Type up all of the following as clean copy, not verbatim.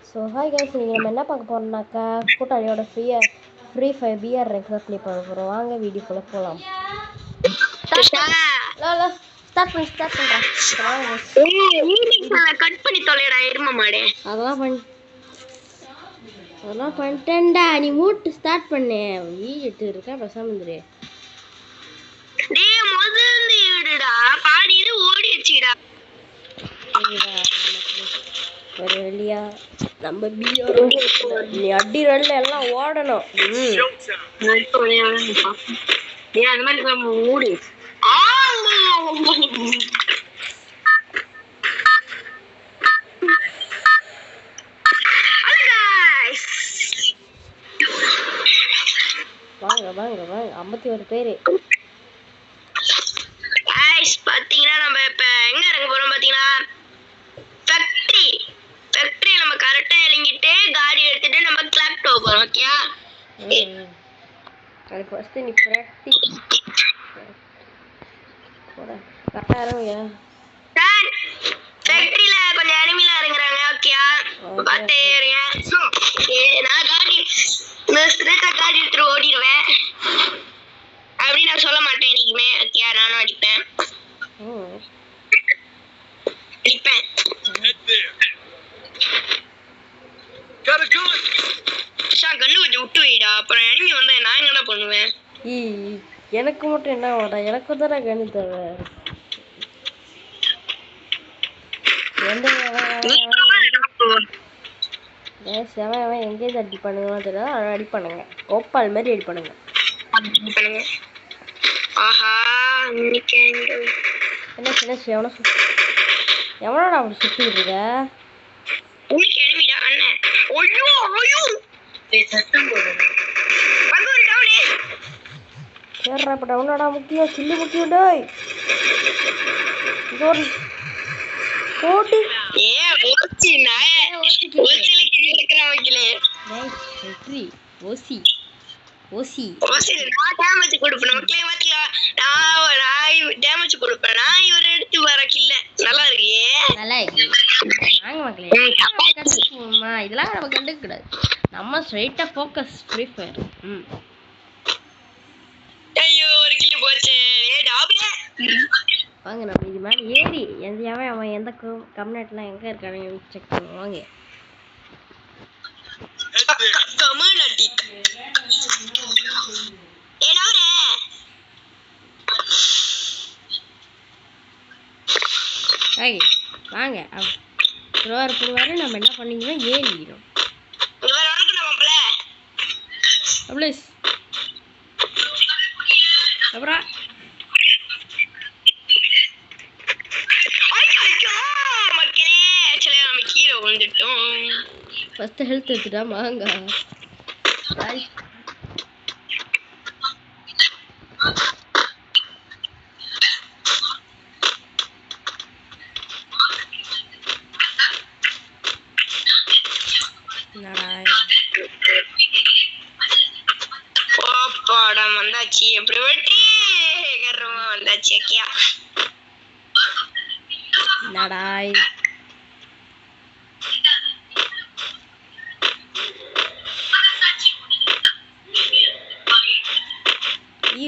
So hi guys, இன்றைக்கி நம்ம என்ன பார்க்க போகிறோம்னாக்கா கூட்டாளியோட ஃப்ரீ ஃபயர் பிஆர் ரேங்க் தான் ப்ளே பண்ண போகிறோம். வாங்க வீடியோக்குள்ளே போகலாம். ஸ்டார்ட் பண்ணுறேன். கட் பண்ணி தொலைடா எரும மாடே. அதெல்லாம் பண்ணிட்டேன்டா. நீ மூட்டு ஸ்டார்ட் பண்ணு. வீட்டு இருக்கா பேசாம இருந்துரு. டேய் முதல்ல ஈடுடா பாடிட்டு ஓடிச்சிடா. ஒரு வெளியா நம்ம பிஆர் நீ அடி ரன்ல எல்லாம் ஓடணும். டேய் அந்த மாதிரி நம்ம ஓடி வாங்க வாங்க வாங்க 51 பேரு. பாத்தீங்கன்னா நம்ம இப்ப எங்க இறங்க போறோம் பாத்தீங்கன்னா ஃபேக்டரி நம்ம கரெக்டா இறங்கிட்டு காடி எடுத்துட்டு நம்ம கிளாக் டோ போறோம். ஓகேயா? அது ஃபர்ஸ்ட் நீ பிராக்டிஸ் போடா. கரெக்டா இறங்குங்க. சார் ஃபேக்டரியில கொஞ்சம் எனிமில இறங்குறாங்க. ஓகேயா? பாத்து ஏறுங்க. நான் காடி ஸ்ட்ரைட்டா காடி எடுத்துட்டு ஓடிடுவேன். அப்படி நான் சொல்ல மாட்டேன் இன்னைக்குமே. ஓகேயா? நானும் அடிப்பேன். கண்ணு கொஞ்சம் விட்டு வைடா. அப்புறம் எனிமி வந்தா நான் என்னடா பண்ணுவேன்? எனக்கு மட்டும் என்ன வாடா, எனக்கு தானே கண்ணு தேவை. அவன் எங்கேயும் அடி பண்ணுங்க தெரியல. அவன் அடி பண்ணுங்க. கோப்பால் மாதிரி அடி பண்ணுங்க. ஆஹா என்ன சின்ன எவனோட அப்படி சுத்திட்டு இருக்க? உனக்கு எனிமிடா அண்ணே. ஐயோ ஐயோ சத்தம் போடுங்க. வந்து டவுனே. சேரா பட டவுனடா முக்கியம். சில்லு முக்கியம் டேய். இதோட ஓடி ஓச்சி நாயே. ஓச்சில கிரிக்கற வைக்கல. டேய் ஓசி நான் டேமேஜ் கொடுப்பேன். ஓகே பாத்தியா? நான் டேமேஜ் கொடுப்பேன். நான் இவர எடுத்து வர கில்ல. நல்லா இருக்கே. நல்லா இருக்கு. வாங்க மக்களே. இதெல்லாம் நம்ம கண்டுக்க கூடாது. நம்ம ஸ்ட்ரைட்டா ஃபோக்கஸ் ஃப்ரீ ஃபயர். ஐயோ ஒரு கில் போச்சு. டாப்ல வாங்க நம்ம இது மாதிரி ஏறி அவன் எந்த கம்யூனிட்டிலாம் எங்க இருக்கானு செக் பண்ணுவோம். வாங்க கம்யூனிட்டி வாங்க புருவாரு நம்ம என்ன பண்ணிக்கிறோம், ஏறிக்கிறோம். அப்புறம் ஃபர்ஸ்ட் ஹெல்த் எடுத்துட்டா வாங்க. வந்தாச்சு. எப்படி வெட்டி கர்றமா வந்தாச்சு. ஓகேயா? நடாய்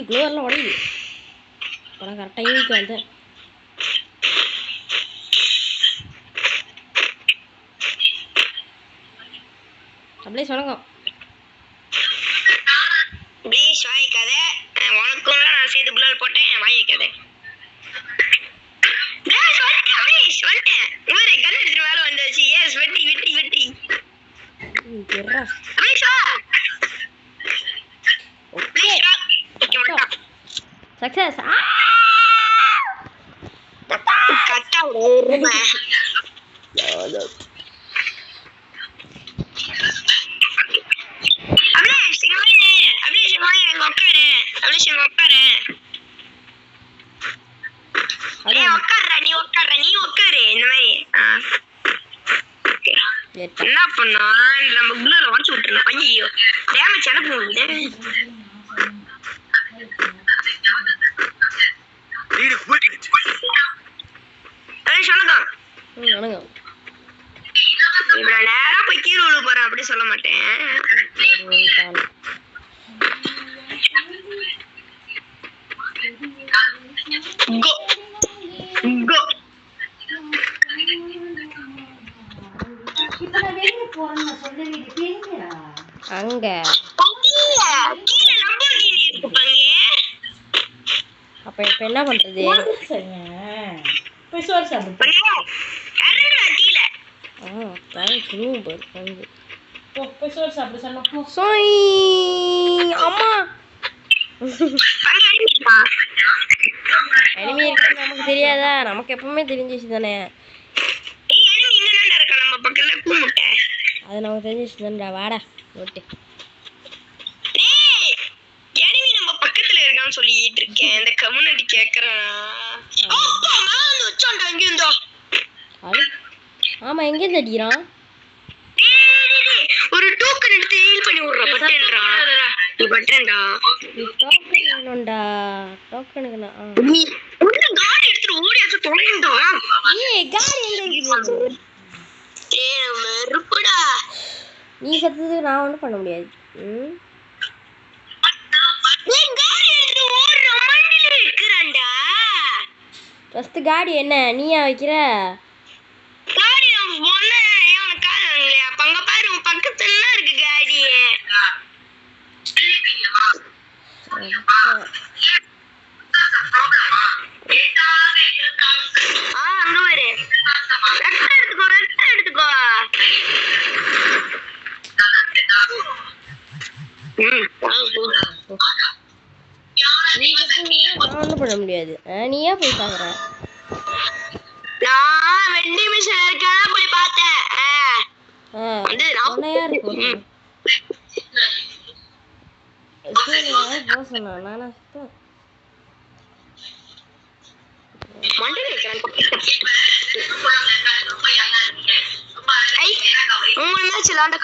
குளோவர்லாம் உடையுது. அப்புறம் கரெக்டாக டைமுக்கு வந்தேன். அப்படியே சொல்லுங்க. ப்ளீஸ் வாய்க்காத. உனக்கும் நான் சேர்த்து குளோவ் போட்டேன். வாய்க்காத. Success. Kata urma. என்ன பண்ணா நம்ம குளோல வாங்கி விட்டுறோம். ஐயோ டேமேஜ் எனக்கு போகுது. Need equipment. Hey, Shanaga. இப்ப நான் நேரா போய் கீழே விழ போறேன் அப்படி சொல்ல மாட்டேன். Go. Go. அங்க அப்ப இப்ப என்ன பண்றது? அம்மா எனிமி இருக்கு நமக்கு தெரியாதா? நமக்கு எப்பவுமே தெரிஞ்சிச்சு தானே. அது நமக்கு தெரிஞ்சிச்சு தானடா. வாடா ஓட்டு. சொல்லிட்டு இருக்கேன் இந்த கம்யூனிட்டி கேக்குறேன். ஆமா எங்க இருந்து அடிக்கிறான்? ஒரு டோக்கன் எடுத்து ஹீல் பண்ணி விடுறா. பட்டேன்டா நீ பட்டேன்டா டோக்கன் வேணும்டா. டோக்கனுக்கு நான் நீ ஒரு காடி எடுத்து ஓடியாச்சு தொலைண்டா. ஏய் காடி எங்க இருக்கு? ஏய் மறுபடா நீ செத்ததுக்கு நான் ஒண்ணும் பண்ண முடியாது. ஃபர்ஸ்ட் காடி என்ன நீயா வைக்கிற? காடி ஒண்ணே ஏன் காணலையா? பங்க பாரு உன் பக்கத்துல இருக்கு காடி. அங்க பாரு. ரெட்ட எடுத்துக்கோ. நான் ஒண்ணும் பண்ண முடியாது. நீயா போய் பாக்குற? நான் வெண்டி மிஷன் இருக்கா போய் பார்த்தேன். சொன்னையா இருக்கு சொன்னா நானா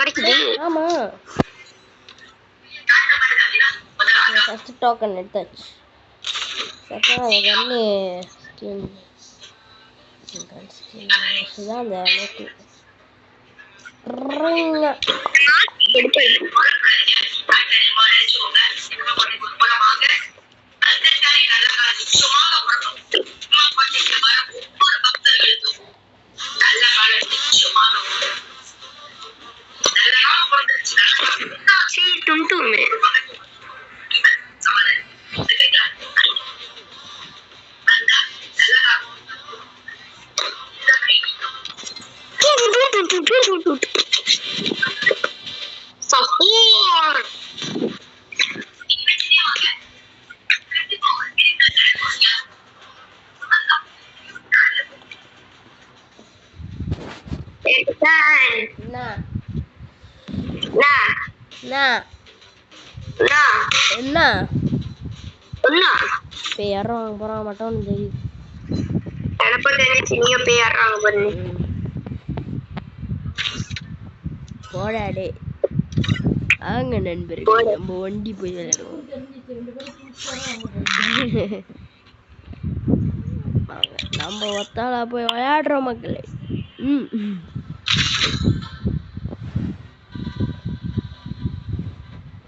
கிடைக்குது. ஆமா ஃபர்ஸ்ட் டோக்கன் எடுத்தாச்சு. செகண்ட் அது கன்னு ஸ்கின் இதுதான் அந்த மோட்டி என்ன பேர் வாங்க போறான் மட்டும் தெரியுது. போடாடே ஆங்க நண்பர்கள் நம்ம வண்டி போய் விளையாடுவோம். நம்ம ஒத்தாளா போய் விளையாடுறோம் மக்களே.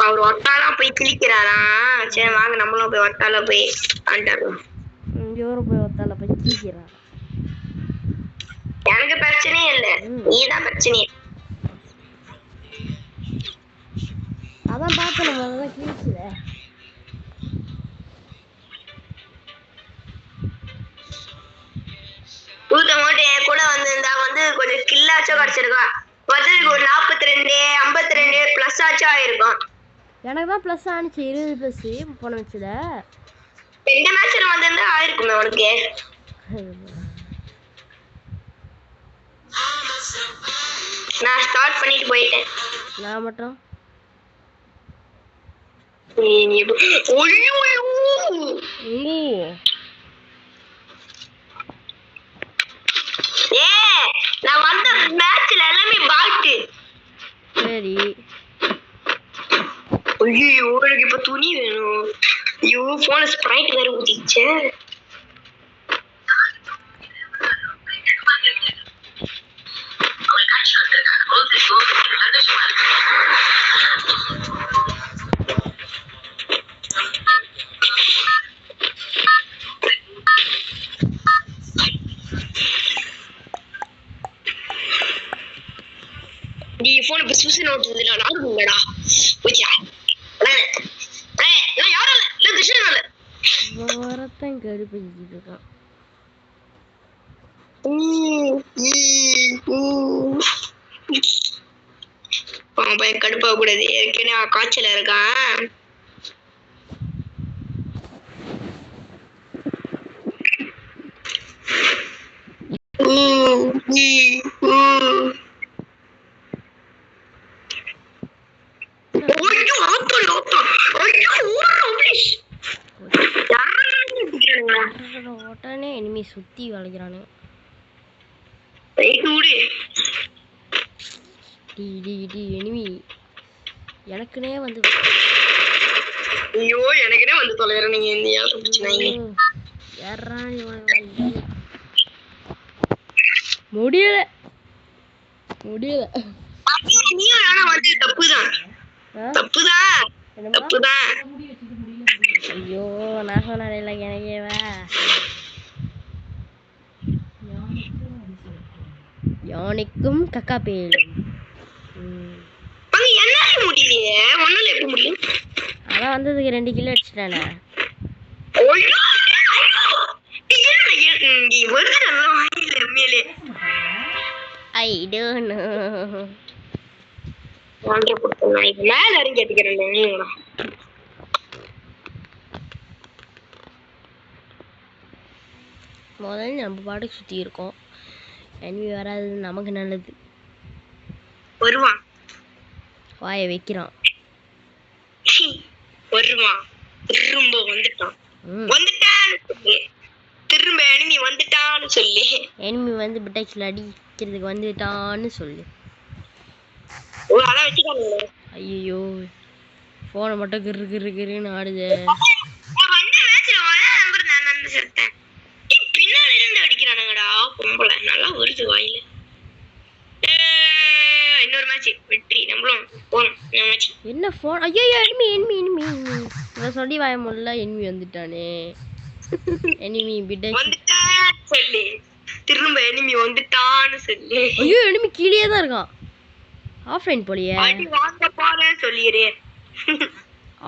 அவர் ஒட்டாலா போய் கிழிக்கிறாரா? சரி வாங்க நம்மளும் போய் ஒட்டாலா போய் ஆண்டாடுவோம். இவரும் போய் ஒத்தால போய் கிழிக்கிறாரா? எனக்கு பிரச்சனையே இல்லை, நீதான் பிரச்சனையே. அதான் பார்த்து நம்ம அதான் கிழிச்சுத. என் கூட வந்து கொஞ்சம் கில்லாச்சும் கிடைச்சிருக்கா. பதிலுக்கு ஒரு 42 52 பிளஸ் ஆச்சும் ஆயிருக்கும். எனக்கு தான் பிளஸ் ஆனிச்சு 20 பிளஸ் போன வச்சுல. எந்த மேட்ச்ல வந்திருந்தா ஆயிருக்குமே உனக்கு. நான் ஸ்டார்ட் பண்ணிட்டு போயிட்டேன். நான் மட்டும் நான் வந்த மேட்ச்ல எல்லாமே பாட்டு. சரி ஐயோ எனக்கு இப்ப துணி வேணும். ஐயோ போன ஸ்ப்ரைட் வேற ஊத்திச்சு. நீ போன் பிசு பிசு நோட்டுதுடா நாடுங்கடா போச்சா நான் யாரும் இல்ல கிருஷ்ணன் இல்ல வரத்தான் கடுப்பிக்கிட்டு இருக்கான். பையன் கடுப்பாக கூடாது, ஏற்கனவே காய்ச்சல இருக்கான். உடனே இனிமே சுத்தி வளைக்கிறானு. எனிமி எனக்குனே வந்து ஐயோ எனக்குனே வந்து தொலைற நீங்க இந்தியா முடியல முடியல. நீயும் நானும் வந்து தப்புதான் தப்புதான் தப்புதான். ஐயோ நான் சொன்ன எனக்கேவா யானைக்கும் கக்கா பேரும் என்னால முடியலையே, ஒன்னால எப்படி முடியும்? அதான் வந்ததுக்கு 2 கிலோ அடிச்சிட்டானே. I don't know. மேல இறங்கி அடிக்கிறேன். முதல்ல நம்ம பாட்டுக்கு சுத்தி இருக்கோம், எனிமி வராது நமக்கு நல்லது. வருவான் வாய வைக்கிறான் வருவான் திரும்ப வந்துட்டான் வந்துட்டான்னு சொல்லி திரும்ப எனிமி வந்துட்டான்னு சொல்லி எனிமி வந்து பிட்டாக்ஸ்ல அடிக்கிறதுக்கு வந்துட்டான்னு சொல்லு. அதான் வச்சுக்கானுங்க. ஐயோ போனை மட்டும் கிரு கிரு கிருன்னு ஆடுது. பின்னாடி இருந்து அடிக்கிறானுங்கடா பொம்பளை, நல்லா வருது வாயில. இன்னொரு மேட்ச் வெற்றி, நம்மளும் போறோம். என்ன போன்? ஐயோ எனிமி எனிமி எனிமி இவ சொல்லி வாய முடியல. எனிமி வந்துட்டானே. எனிமி பிட்டாக்ஸ் வந்துட்டான்னு சொல்லி திரும்ப எனிமி வந்துட்டான்னு சொல்லி. ஐயோ எனிமி கீழே தான் இருக்கான். ஆஃப்லைன் போலியே. அடி வாங்க போறேன்னு சொல்லிரே.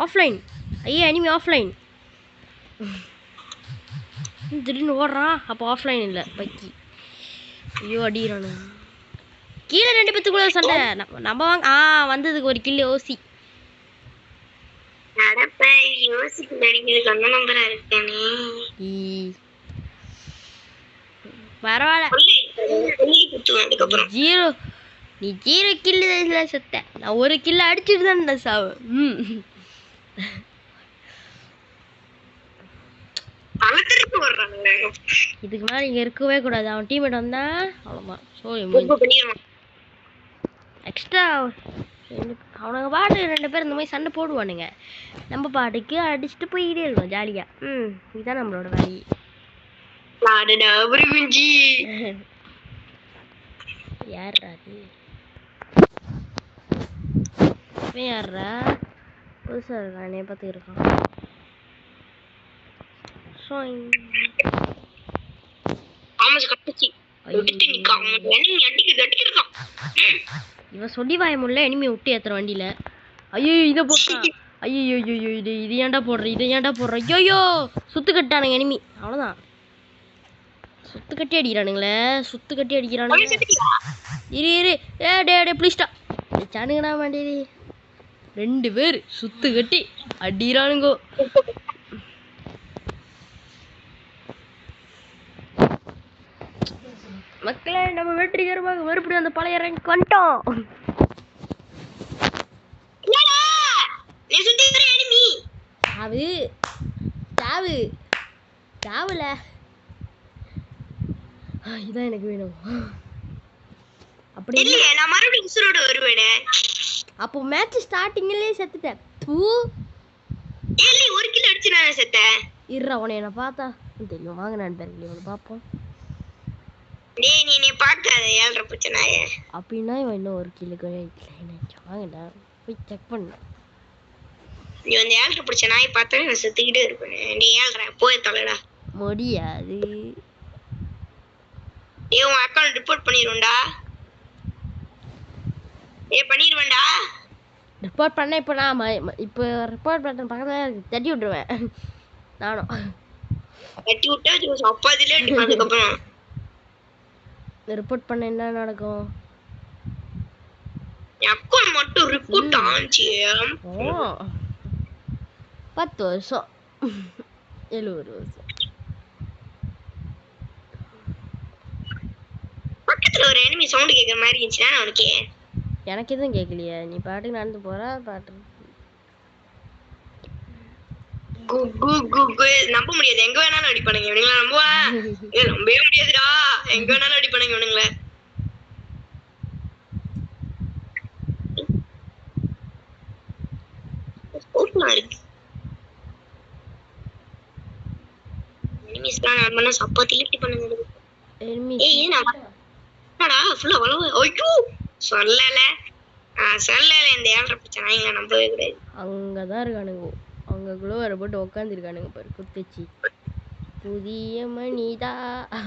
ஆஃப்லைன். ஐயோ எனிமி ஆஃப்லைன். திடீர்னு ஓடுறான். அப்போ ஆஃப்லைன் இல்லை பக்கி. ஐயோ அடிக்கிறானு. கீழே 2 பேத்துக்குள்ள சண்டை. நம்ம வாங்க. வந்ததுக்கு 1 கில்லு ஓசி. பரவாயில்ல. நீ 0 கில்லு தான் செத்த. நான் 1 கில்லு அடிச்சுட்டு தான் சாவு. இதுக்கு மேலே இங்கே இருக்கவே கூடாது. அவன் டீம்மேட் வந்தா அவ்வளோதான். ஸோ எக்ஸ்ட்ரா அவனுங்க பாட்டு 2 பேர் இந்த மாதிரி சண்டை போடுவானுங்க. நம்ம பாட்டுக்கு அடிச்சுட்டு போயிட்டே இருக்கணும் ஜாலியாக. இதுதான் நம்மளோட வேலையே. யார்ரா அது? யார்ரா புதுசாக இருக்கான், என்னைய பார்த்து இருக்கான். இவன் சொல்லி வாய முடியல. எனிமி விட்டு ஏத்துற வண்டியில. ஐயோ இதை போட்டான். ஐயோ ஐயோ இது ஏன்டா போடுற, இதை ஏன்டா போடுற. ஐயோ சுத்து கட்டானுங்க எனிமி. அவ்வளோதான். சுத்து கட்டி அடிக்கிறானுங்களே. சுத்து கட்டி அடிக்கிறானுங்க. இரு இரு டே ப்ளீஸ்டா சானுங்கடா மாட்டேரி. 2 பேர் சுத்து கட்டி அடிக்கிறானுங்கோ. மக்களே நம்ம வெற்றிகரமாக மறுபடியும் அந்த பழைய ரேங்க் வந்துட்டோம். சாவு சாவு சாவுல. இதான் எனக்கு வேணும். அப்படி இல்லையே, நான் மறுபடியும் உசுரோட வருவேனே. அப்போ மேட்ச் ஸ்டார்டிங்லயே செத்துட்டேன். ஏலி 1 கில் அடிச்சு நான் செத்தேன். இருடா உன்னை என்ன பார்த்தா தெரியும். வாங்க நண்பர்களே வந்து பார்ப்போம். டேய் நீ பார்க்காத 7.5 பூச்சி நாயே. அப்படின்னா இவன் இன்னும் ஒரு கிலோ வாங்கடா போய் செக் பண்ண. நீ வந்து 7.5 பூச்சி நாயை பார்த்தா நான் செத்துக்கிட்டே இருப்பேன். நீ 7.5 போய் தொலைடா. முடியாது. ஏய் உன் அக்கௌண்ட் ரிப்போர்ட் பண்ணிடுவேன்டா. பண்ணிடுவேன்டா. ரிப்போர்ட் பண்ண இப்போ நான் இப்போ ரிப்போர்ட் பண்ண பக்கத்தில் தட்டி விட்டுருவேன் நானும். தட்டி விட்டா அப்பா அதிலே அதுக்கப்புறம் ரிப்போர்ட் பண்ண என்ன நடக்கும்? அக்கௌண்ட் மட்டும் ரிப்போர்ட் ஆச்சு. 10 வருஷம் 70 வருஷம். பக்கத்துல ஒரு எனிமி சவுண்ட் கேக்குற மாதிரி இருந்துச்சுனா உனக்கு? எனக்கு எதுவும் கேட்கலையே. நீ பாட்டுக்கு நடந்து போற பாட்டு. நம்ப முடியாது. எங்க வேணாலும் அடி பண்ணுங்க இவனுங்கள. நம்புவா? நம்பவே முடியாதுடா. எங்க வேணாலும் அடி பண்ணுங்க இவனுங்கள. ஓப்பனா இருக்கு. எனிமீஸ்லாம் நான் பண்ண சப்பாத்தி லிஃப்ட் பண்ணுங்க. ஏய் என்னடா ஃபுல்லா வளவு. ஐயோ சொல்லல. சொல்லல இந்த 7.5 பூச்சி நாய்ங்கள நம்பவே கூடாது. அங்கதான் இருக்கானுங்க. அவங்க குளோவரை போட்டு உட்காந்துருக்கானுங்க பாரு குத்திச்சு. புதிய மணிதா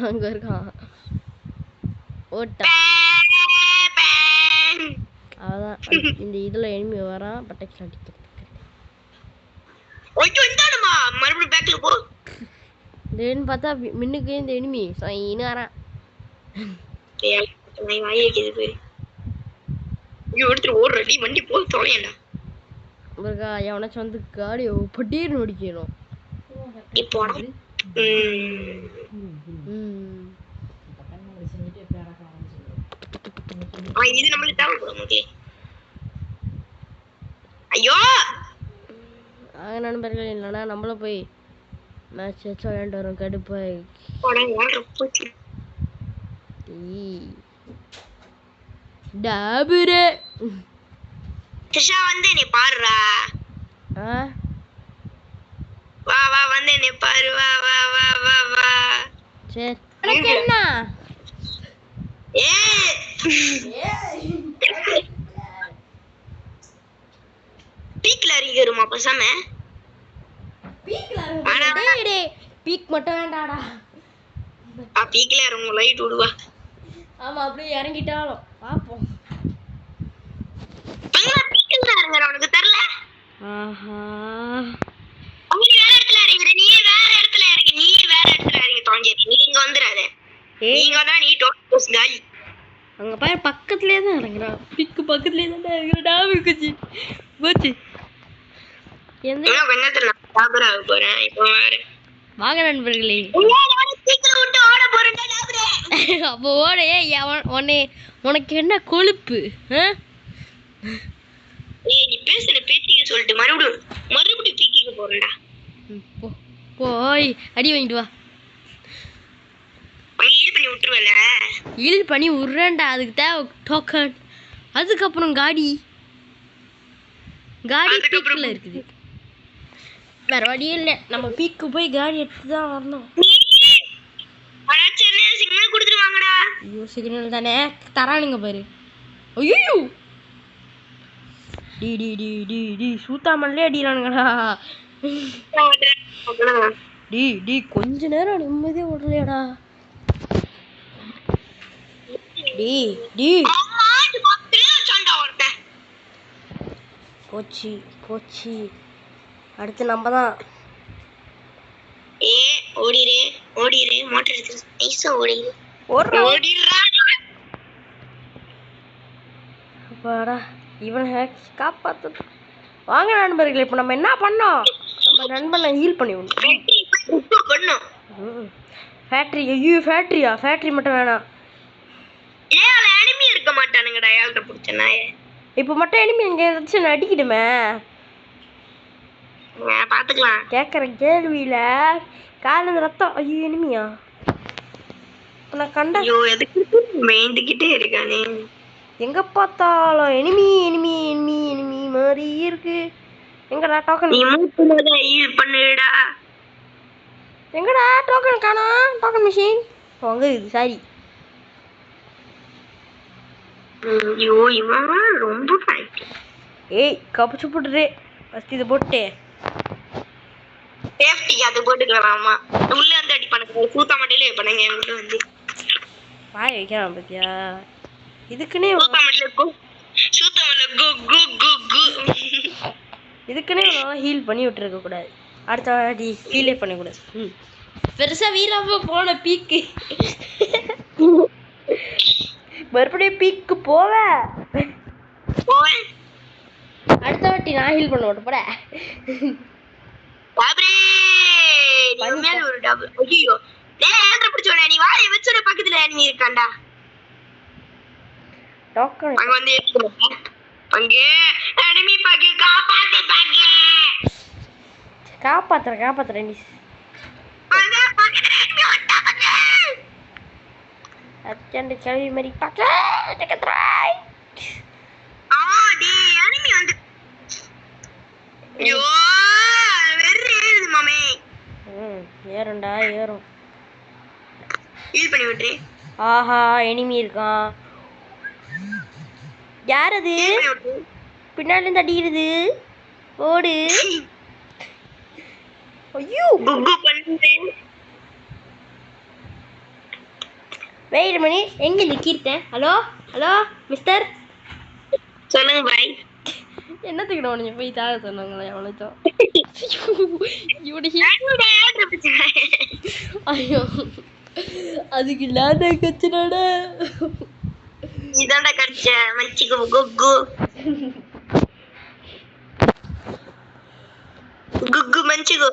அங்க இருக்கான். ஓட்டா அதான் இந்த இதுல எனிமி வரான். பட்டக்ஸ் அடிக்கிறது. ஓய்யோ இந்தாடமா மறுபடியும் பேக்ல போ. தேன்னு பார்த்தா மின்னுக்கு இந்த எனிமி சைன்னு வரான். ஏய் நான் வாயே கேக்குது பாரு. ஐயோ எடுத்து ஓடுறடி வண்டி போய் தொலையடா. ஒருக்கா எவனாச்சும் வந்து காடி பட்டீர்னு ஓடிக்கணும். இப்போடா இது நம்மளுக்கு தேவைப்படும் மக்களே. ஐயோ நண்பர்கள் இல்லைன்னா நம்மள போய் மேட்ச் வச்சு விளையாண்டு வரோம். கடுப்பாய் டாபுரே கிருஷ்ணா வந்து நீ பாருடா. வா வா வந்து நீ பாரு. வா வா வா வா வா. சரி உனக்கு என்ன? பீக்ல அறிகிறோமா பசாம? பீக் மட்டும் வேண்டாடா. பீக்ல இறங்கும் லைட் விடுவா. ஆமா அப்படியே இறங்கிட்டாலும் பாப்போம். பீக்ல இறங்குற உனக்கு தெரியல? ஆஹா நீ வேற இடத்துல இறங்குற. நீ வேற இடத்துல இறங்கி. நீ வேற இடத்துல இறங்கி தொலைஞ்சிரு. நீ இங்க வந்துறாதே. நீங்க வந்தா நீ டோஸ் காலி. அங்க பாரு பக்கத்துலயே தான் இறங்குறான். பீக்கு பக்கத்துலயே தான் இறங்குறடா. விக்குச்சி போச்சு. எந்த வெண்ணத்துல நான் டாபர் ஆக போறேன். இப்போ வேற வாங்க நண்பர்களே. சீக்கிரம் விட்டு ஓட போறேன்டா டாபரே. அப்போ ஓடையே உனக்கு என்ன கொழுப்பு? ஏய் நீ பேசுற பேத்திக்கு சொல்லிட்டு மறுபடியும் பீக்கிக்கு போறேன்டா. போய் அடி வாங்கிட்டு வா. ஈல் பண்ணி விட்டுருவல. ஈல் பண்ணி விடுறேன்டா. அதுக்கு தேவை டோக்கன். அதுக்கப்புறம் காடி பீக்ல இருக்குது. வேற வழியே இல்லை. நம்ம பீக்கு போய் காடி எடுத்து தான் வரணும். சிக்னல் கொடுத்துருவாங்கடா. ஐயோ சிக்னல் தானே தரானுங்க பாரு. ஐயோ டி டி டி டி டி சூத்தாமல்லே அடிக்கிறானுங்கடா. டி டி கொஞ்ச நேரம் நிம்மதியா ஓடலையாடா. டி டி போச்சு போச்சு. அடுத்து நம்ம தான். ஓடிரு ஓடிரு. மோட்டர் எடுத்து நைஸா ஓடிரு. ஓடிடுறா. அப்பாடா இவன் காப்பாத்து. வாங்க நண்பர்களே. இப்போ நம்ம என்ன பண்ணோம்? நம்ம நண்பனை ஹீல் பண்ணி விடணும். ஃபேக்டரி. ஐயோ ஃபேக்டரியா? ஃபேக்டரி மட்டும் வேணாம். எனிமி இருக்க மாட்டானுங்கடா. 7.5 பூச்சி நாயே. இப்போ மட்டும் எனிமி எங்க ஏதாச்சும் நடிக்கிடுமே. பாத்துக்கலாம். கேட்குற கேள்வியில கால ரத்தம். ஐயோ எனிமியா? நான் கண்ட எதுக்கு வேண்டிக்கிட்டே இருக்கானே. எங்க பார்த்தாலும் எனிமி எனிமி எனிமி எனிமி மாதிரி இருக்கு. எங்கடா டோக்கன்? நீ மூக்குல ஹீல் பண்ணுடா. எங்கடா டோக்கன் காணோம்? டோக்கன் மிஷின் அங்க இது. சாரி ஐயோ இவன் ரொம்ப ஃபைட். ஏய் கப்பிச்சு போட்டுரு ஃபஸ்ட் இதை போட்டு சேஃப்டிக்கு அது போட்டுக்கலாமா? உள்ள வந்து அடி பண்ண சூத்தா மட்டிலே பண்ணுங்க என்கிட்ட வந்து வாய் வைக்கிறான் பார்த்தியா இதுக்குன்னே சூத்தா மட்டில கோ சூத்தா மட்டில கோ கோ கோ கோ இதுக்குன்னே ஹீல் பண்ணி விட்டுருக்க கூடாது அடுத்த வாட்டி ஹீலே பண்ணக்கூடாது பெருசா வீராம போன பீக்கு மறுபடியும் பீக்கு போவேன் போவேன். அடுத்த வாட்டி நான் ஹீல் பண்ண மாட்டேன் போட பாப்ரே நீ உண்மையான ஒரு டபுள். ஐயோ டேய் ஏன்டா பிடிச்சோனே நீ வாயை வச்சற பக்கத்துல எனிமி இருக்கான்டா. டாக்டர் அங்க வந்து ஏத்துறேன். அங்க எனிமி பாக்கி காப்பாத்தி பாக்கி. காப்பாத்துறேன் நீ அங்க பக்கத்துல எனிமி வந்தா பாக்கி. அச்சண்ட செவி மாதிரி பாக்கறாய் டேய் எனிமி வந்து ஐயோ வெறி ஏறுது மாமே. ஏறும்டா ஏறும் ஹீல் பண்ணி விட்டுரு. ஆஹா எனிமி இருக்கான் யார் அது ஹீல் பண்ணி விட்டுரு. பின்னாடி இருந்து அடிக்கிறது ஓடு ஐயோ குக்கு பண்றேன். வெயிட் மணி எங்க இந்த கீர்த்தன் ஹலோ ஹலோ மிஸ்டர் சொல்லுங்க பாய். என்னத்துக்கு நான் உன்னை போய் தாக சொன்னாங்களே எவ்வளோச்சோம் இவடி ஐயோ அதுக்கு இல்லாத கச்சினாட இதாண்டா கடிச்ச மச்சிக்கு குக்கு குக்கு மஞ்சிக்கு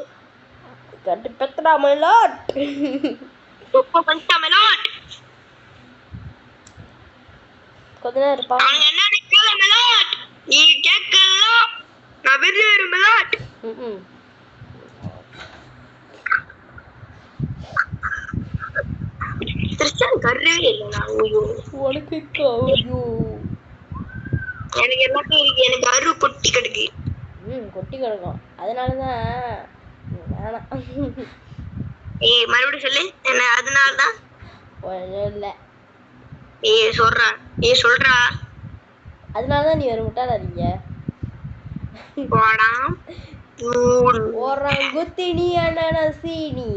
கட்டு பெத்தடா மயிலாட் குக்கு மஞ்சா மெலாட். கொஞ்ச நேரம் இருப்பா அவங்க என்ன கேட்கல மெலாட் நீ கேட்கல நான் வெளியே ஒரு மெலாட். திருச்சன் கருவே இல்லை. ஐயோ உனக்கு ஐயோ எனக்கு எல்லாத்தையும் இருக்கு. எனக்கு அரு கொட்டி கிடக்கு. கொட்டி கிடக்கும் அதனால தான் வேணாம் ஏய் மறுபடியும் சொல்லு என்ன அதனால தான் இல்லை சொல்றா அதனால தான் நீ ஒரு முட்டாளாதீங்க போடா ஓரங்குத்தினி அனனசீனி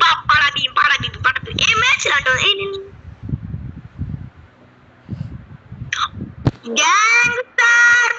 பாடாதி ஏ மேட்ச் ஆட்டோ கேங்ஸ்டர்